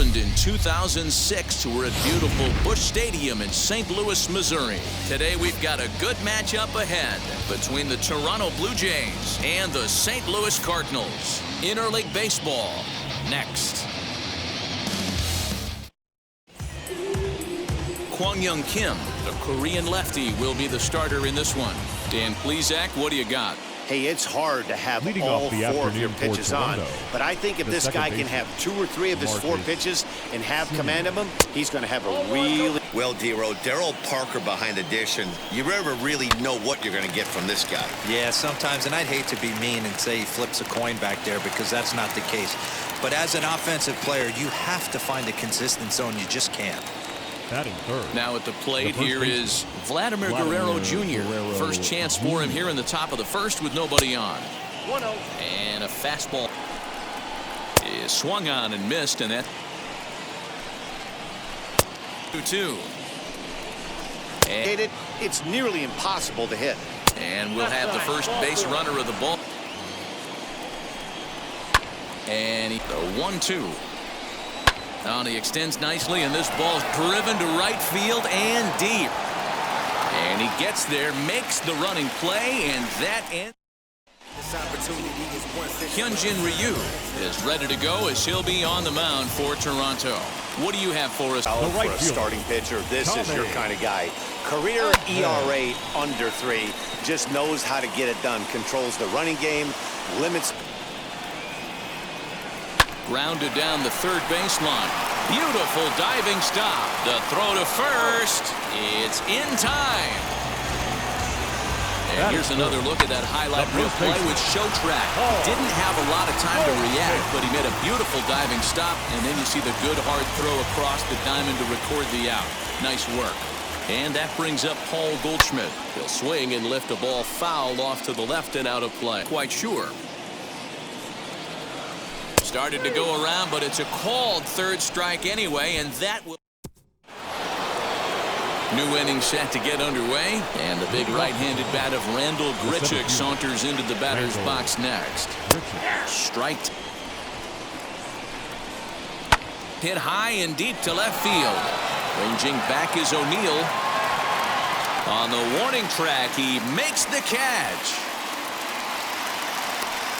opened in 2006. We're at beautiful Busch Stadium in St. Louis, Missouri. Today we've got a good matchup ahead between the Toronto Blue Jays and the St. Louis Cardinals. Interleague Baseball next. Kwang Kim, the Korean lefty, will be the starter in this one. Dan Plesac, what do you got? Hey, it's hard to have all four of your pitches on, but I think if this guy can have 2 or 3 of his 4 pitches and have command of them, he's going to have a really... Well, Dero, Darryl Parker behind the dish, and you never really know what you're going to get from this guy. Yeah, sometimes, and I'd hate to be mean and say he flips a coin back there because that's not the case. But as an offensive player, you have to find a consistent zone. You just can't. Now at the plate here is Vladimir Guerrero Jr. First chance for him here in the top of the first with nobody on. 1-0. And a fastball is swung on and missed, and that 2-2. And it's nearly impossible to hit. And we'll have the first base runner of the ball. And the 1-2. Now he extends nicely, and this ball's driven to right field and deep. And he gets there, makes the running play, and that ends. 류현진 is ready to go as he'll be on the mound for Toronto. What do you have for us? For a starting pitcher, this is your kind of guy. Career ERA under 3. Just knows how to get it done. Controls the running game, limits. Grounded down the third baseline. Beautiful diving stop. The throw to first. It's in time. And here's another look at that highlight reel play with Show Track. Didn't have a lot of time to react, but he made a beautiful diving stop. And then you see the good hard throw across the diamond to record the out. Nice work. And that brings up Paul Goldschmidt. He'll swing and lift a ball foul off to the left and out of play. Quite sure. Started to go around, but it's a called third strike anyway, and that will... New inning set to get underway, and the big right-handed bat of Randal Grichuk saunters into the batter's box next. Strike. Hit high and deep to left field. Ranging back is O'Neill. On the warning track, he makes the catch.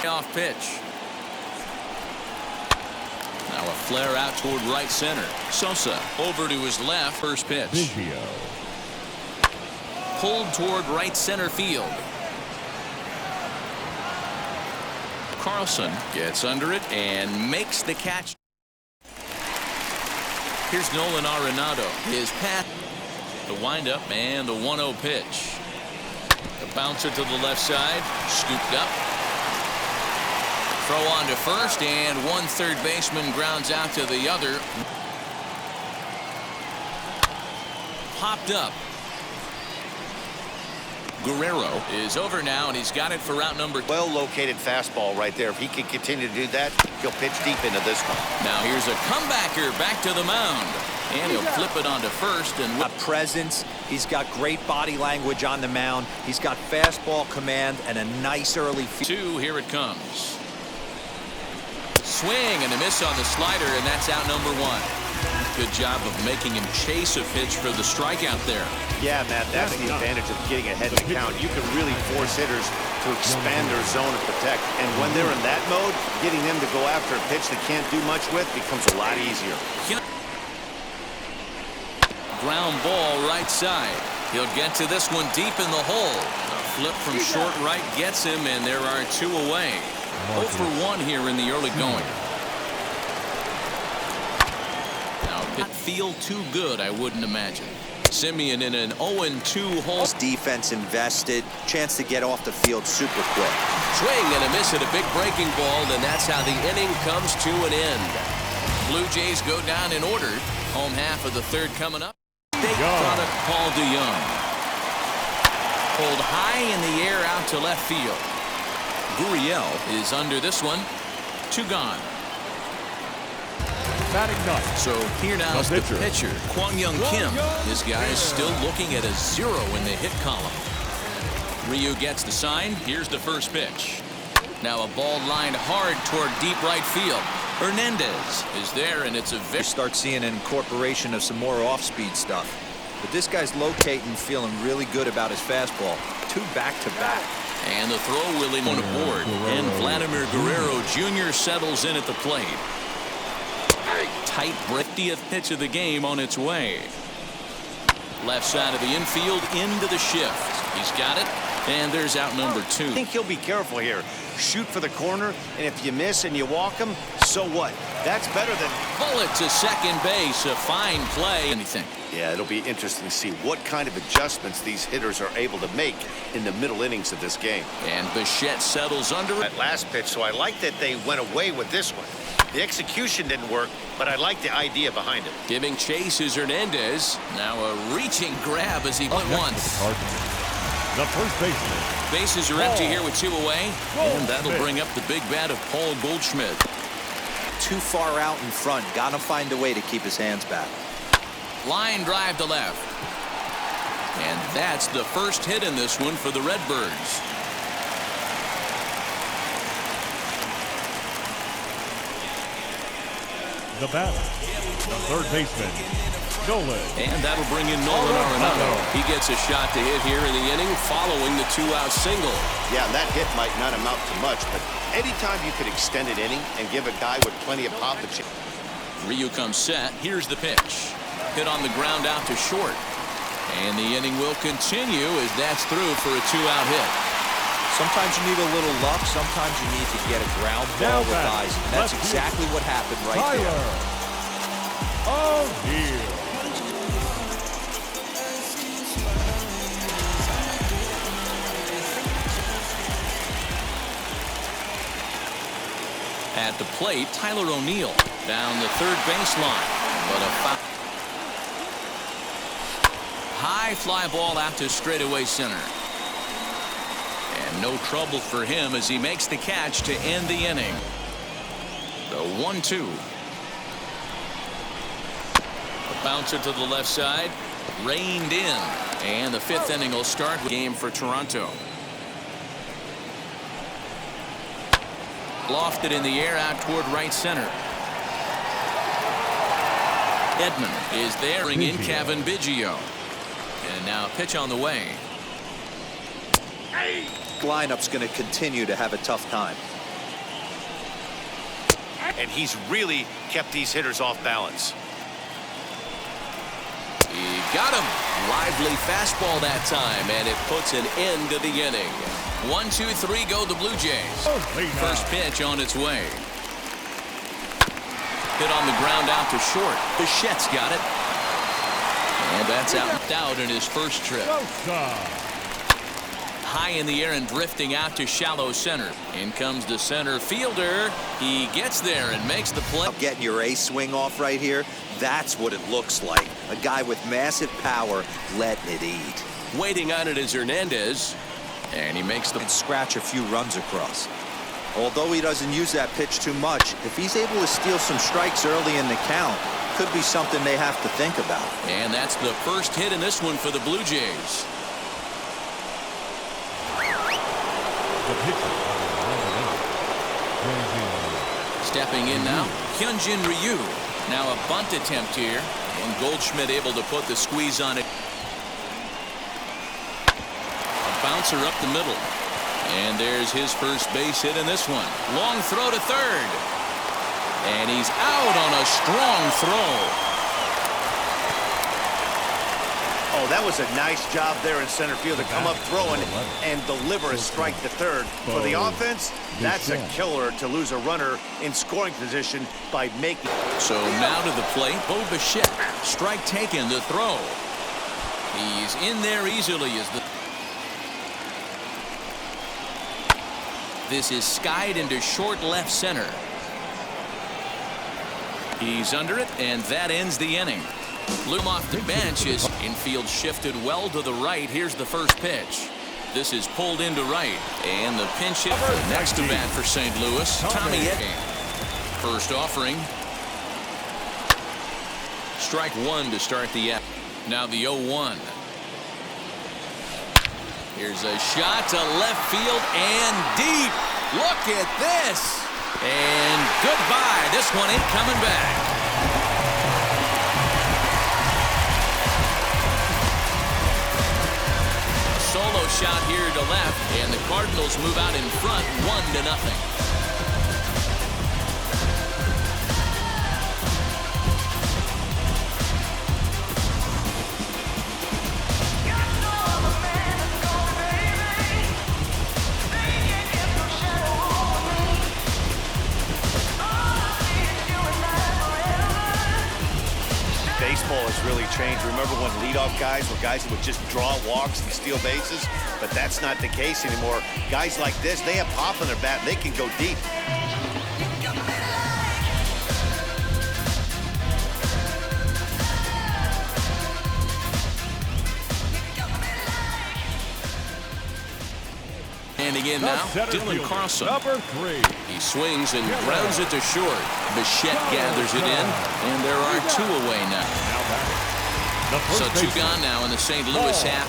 Off pitch. Now a flare out toward right center. Sosa over to his left. First pitch. Pulled toward right center field. Carlson gets under it and makes the catch. Here's Nolan Arenado. His path. The windup and the 1-0 pitch. The bouncer to the left side. Scooped up. Throw on to first, and one third baseman grounds out to the other. Popped up. Guerrero is over now, and he's got it for route number. Well-located fastball right there. If he can continue to do that, he'll pitch deep into this one. Now here's a comebacker back to the mound. And he'll flip it onto first. And presence. He's got great body language on the mound. He's got fastball command and a nice early field. 2, here it comes. Swing and a miss on the slider, and that's out number 1. Good job of making him chase a pitch for the strikeout there. Yeah, Matt, that's the advantage of getting ahead in the count. You can really force hitters to expand their zone and protect. And when they're in that mode, getting them to go after a pitch they can't do much with becomes a lot easier. Ground ball right side. He'll get to this one deep in the hole. A flip from short right gets him, and there are 2 away. 0 for 1 here in the early going. Now, it feel too good, I wouldn't imagine. Simeon in an 0-2 hole. Defense invested. Chance to get off the field super quick. Swing and a miss at a big breaking ball, and that's how the inning comes to an end. Blue Jays go down in order. Home half of the third coming up. State product Paul DeYoung. Pulled high in the air out to left field. Gurriel is under this one. 2 gone. So here now is the pitcher, Kwang Kim. His guy is still looking at a 0 in the hit column. Ryu gets the sign. Here's the first pitch. Now a ball lined hard toward deep right field. Hernandez is there, and it's a You start seeing an incorporation of some more off-speed stuff. But this guy's locating, feeling really good about his fastball. 2 back-to-back. And the throw will in on a board. And Vladimir Guerrero Jr. settles in at the plate. Tight 50th pitch of the game on its way. Left side of the infield into the shift. He's got it. And there's out number 2. I think he'll be careful here. Shoot for the corner, and if you miss and you walk him, so what? That's better than... Bullet to second base. A fine play. Anything. Yeah, it'll be interesting to see what kind of adjustments these hitters are able to make in the middle innings of this game. And Bichette settles under it. That last pitch, so I like that they went away with this one. The execution didn't work, but I like the idea behind it. Giving chase is Hernandez. Now a reaching grab as he went once. The first baseman. Bases are empty here with 2 away. And that'll bring up the big bat of Paul Goldschmidt. Too far out in front. Gotta find a way to keep his hands back. Line drive to left. And that's the first hit in this one for the Redbirds. The batter, the third baseman, Nolan. And that'll bring in Nolan Arenado. He gets a shot to hit here in the inning following the 2-out single. Yeah, that hit might not amount to much, but anytime you could extend an inning and give a guy with plenty of pop a chance. Ryu comes set. Here's the pitch. Hit on the ground out to short. And the inning will continue as that's through for a 2-out hit. Sometimes you need a little luck. Sometimes you need to get a ground ball with eyes. And that's exactly what happened right there. Oh, dear. At the plate, Tyler O'Neill down the third baseline. But a foul. High fly ball out to straightaway center. And no trouble for him as he makes the catch to end the inning. The 1-2. A bouncer to the left side. Reined in. And the 5th inning will start the game for Toronto. Lofted in the air out toward right center. Edman is there. Bring in Kevin Biggio. And now a pitch on the way. Lineup's going to continue to have a tough time. And he's really kept these hitters off balance. He got him. Lively fastball that time, and it puts an end to the inning. 1-2-3 go the Blue Jays. First pitch on its way. Hit on the ground out to short. Bichette's got it. And that's out in his first trip. High in the air and drifting out to shallow center. In comes the center fielder. He gets there and makes the play. Getting your ace swing off right here, that's what it looks like. A guy with massive power letting it eat. Waiting on it is Hernandez. And he makes the... And scratch a few runs across. Although he doesn't use that pitch too much, if he's able to steal some strikes early in the count, could be something they have to think about. And that's the first hit in this one for the Blue Jays. Stepping in now, Hyunjin Ryu. Now a bunt attempt here, and Goldschmidt able to put the squeeze on it. A bouncer up the middle. And there's his first base hit in this one. Long throw to third. And he's out on a strong throw. Oh, that was a nice job there in center field to come up throwing and deliver a strike to third. For the offense, that's a killer to lose a runner in scoring position by making. So now to the plate, Bo Bichette. Strike taken, the throw. He's in there easily as the... This is skied into short left center. He's under it, and that ends the inning. Bloom off the bench is infield shifted well to the right. Here's the first pitch. This is pulled into right. And the pinch hit next to bat for St. Louis, Tommy Edman. First offering. Strike one to start the app. Now the 0-1. Here's a shot to left field and deep. Look at this. And goodbye. This one ain't coming back. A solo shot here to left, and the Cardinals move out in front 1-0. Baseball has really changed. Remember when leadoff guys were guys that would just draw walks and steal bases? But that's not the case anymore. Guys like this, they have pop in their bat. They can go deep. Standing in now, Dylan Carlson. Number 3. He swings and grounds it to short. Bichette gathers it in, and there are 2 away now. So 2 gone now in the St. Louis half.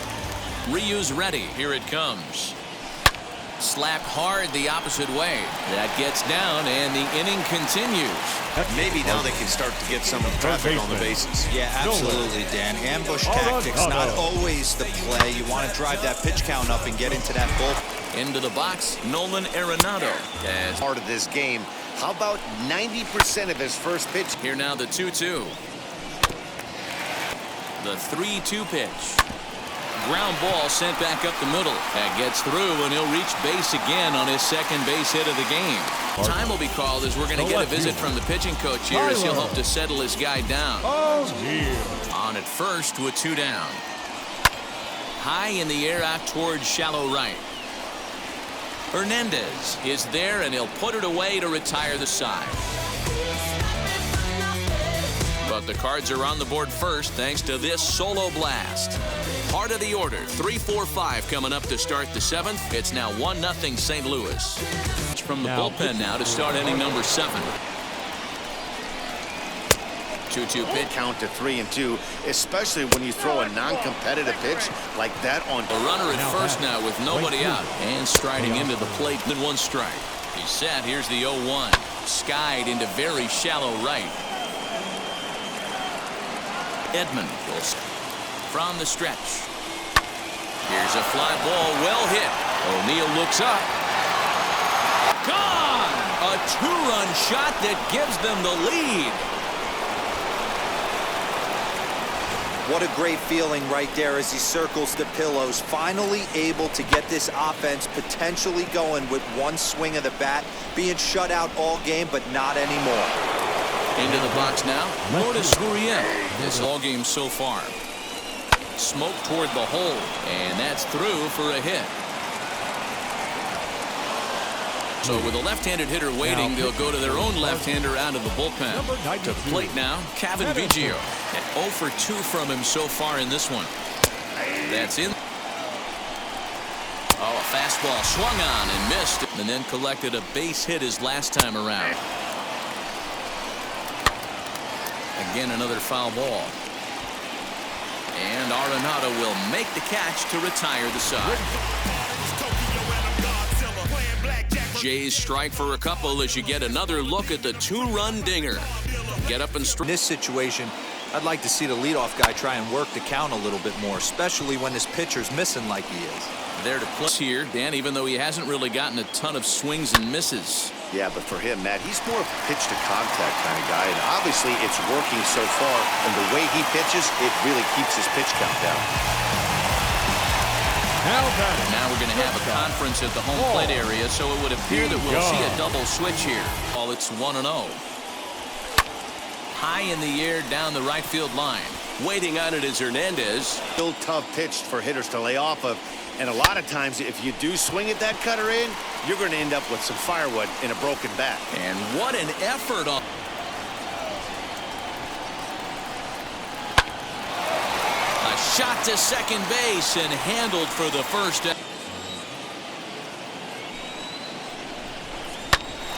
Ryu's ready. Here it comes. Slapped hard the opposite way. That gets down, and the inning continues. Maybe now they can start to get some traffic on the bases. Yeah, absolutely, Dan. Ambush tactics, not always the play. You want to drive that pitch count up and get into that bull. Into the box, Nolan Arenado. As Part of this game. How about 90% of his first pitch? here now the 2-2. The 3-2 pitch. Ground ball sent back up the middle. That gets through, and he'll reach base again on his second base hit of the game. Time will be called as we're going to get a visit from the pitching coach here as he'll hope to settle his guy down. On at first with 2 down. High in the air out towards shallow right. Hernandez is there, and he'll put it away to retire the side. But the Cards are on the board first thanks to this solo blast. Part of the order, 3-4-5 coming up to start the 7th. It's now 1-0 St. Louis. It's from the bullpen now to start inning number 7. 2-2 pitch. Count to 3-2, especially when you throw a non-competitive pitch like that on. A runner at first now with nobody out. And striding into the plate, then 1 strike. He's set. Here's the 0-1. Skied into very shallow right. Edmund goes from the stretch. Here's a fly ball, well hit. O'Neill looks up. Gone! A 2-run shot that gives them the lead. What a great feeling right there as he circles the pillows. Finally able to get this offense potentially going with 1 swing of the bat. Being shut out all game, but not anymore. Into the box now, Lourdes Gurriel. This all game so far. Smoke toward the hole, and that's through for a hit. So with a left-handed hitter waiting, they'll go to their own left-hander out of the bullpen. To the plate now, Cavan Biggio. And 0 for 2 from him so far in this one. That's in. Oh, a fastball swung on and missed, and then collected a base hit his last time around. Again, another foul ball. And Arenado will make the catch to retire the side. Jays strike for a couple as you get another look at the 2-run dinger. Get up and strike. In this situation, I'd like to see the leadoff guy try and work the count a little bit more, especially when his pitcher's missing like he is. There to play here, Dan, even though he hasn't really gotten a ton of swings and misses. Yeah, but for him, Matt, he's more of a pitch-to-contact kind of guy, and obviously it's working so far, and the way he pitches, it really keeps his pitch count down. Now we're going to have a conference at the home plate area, so it would appear that we'll see a double switch here. Well, it's 1-0. High in the air down the right field line. Waiting on it is Hernandez. Still tough pitch for hitters to lay off of. And a lot of times, if you do swing at that cutter in, you're going to end up with some firewood in a broken bat. And what an effort on. A shot to second base and handled for the first.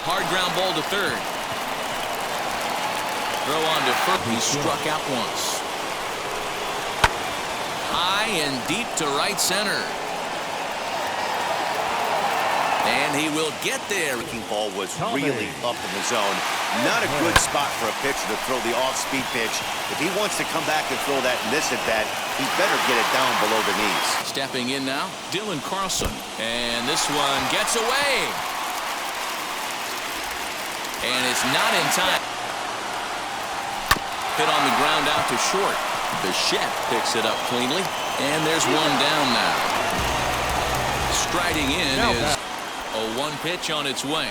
Hard ground ball to third. Throw on to first. He struck out once. High and deep to right center. And he will get there. Breaking ball was really up in the zone. Not a good spot for a pitcher to throw the off-speed pitch. If he wants to come back and throw that in this at-bat, he better get it down below the knees. Stepping in now, Dylan Carlson. And this one gets away. And it's not in time. Hit on the ground out to short. Bichette picks it up cleanly. And there's one down now. Striding in is a one pitch on its way.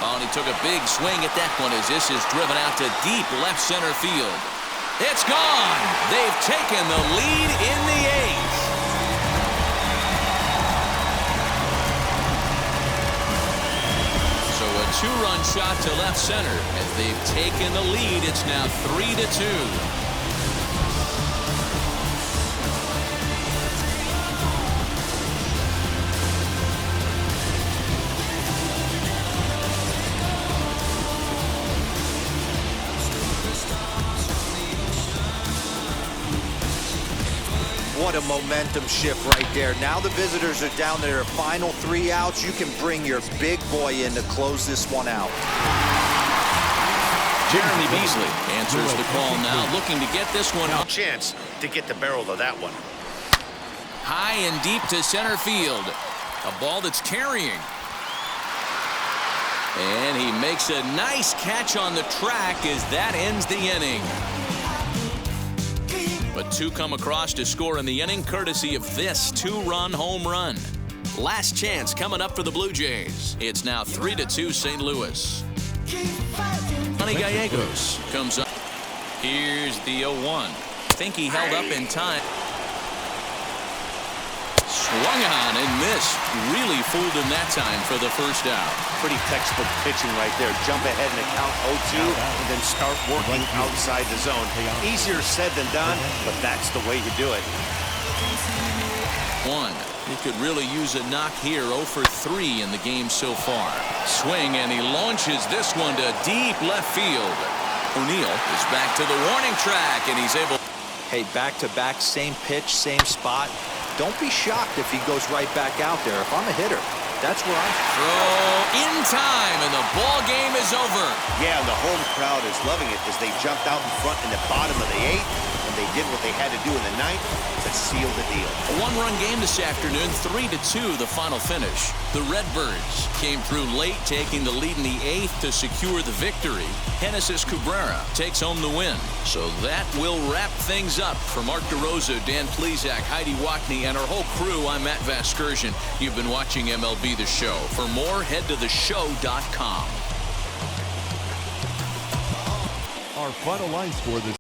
Oh, and he took a big swing at that one as this is driven out to deep left center field. It's gone. They've taken the lead in the eighth. So a two-run shot to left center as they've taken the lead. It's now 3-2. What a momentum shift right there. Now the visitors are down to their final 3 outs. You can bring your big boy in to close this one out. Jeremy Beasley answers the call now, looking to get this one No up. chance to get the barrel of that one. High and deep to center field. A ball that's carrying. And he makes a nice catch on the track as that ends the inning. But 2 come across to score in the inning, courtesy of this 2-run home run. Last chance coming up for the Blue Jays. It's now 3-2 St. Louis. Johnny Gallegos comes up. Here's the 0-1. Think he held up in time. Swung on and missed. Really fooled him that time for the first out. Pretty textbook pitching right there. Jump ahead in the count 0-2 and then start working outside the zone. Easier said than done, but that's the way you do it. 1. He could really use a knock here. 0 for 3 in the game so far. Swing, and he launches this one to deep left field. O'Neill is back to the warning track, and he's able. Hey, back-to-back, same pitch, same spot. Don't be shocked if he goes right back out there. If I'm a hitter, that's where I'm. Throw in time, and the ball game is over. Yeah, and the home crowd is loving it as they jumped out in front in the bottom of the 8th, and they did what they had to do in the 9th to seal the deal. A 1-run game this afternoon, 3-2 the final finish. The Redbirds came through late, taking the lead in the 8th to secure the victory. Genesis Cabrera takes home the win. So that will wrap things up. For Mark DeRosa, Dan Plesac, Heidi Wackney, and our whole crew, I'm Matt Vasgersian. You've been watching MLB The Show. For more, head to theshow.com. Our final line score this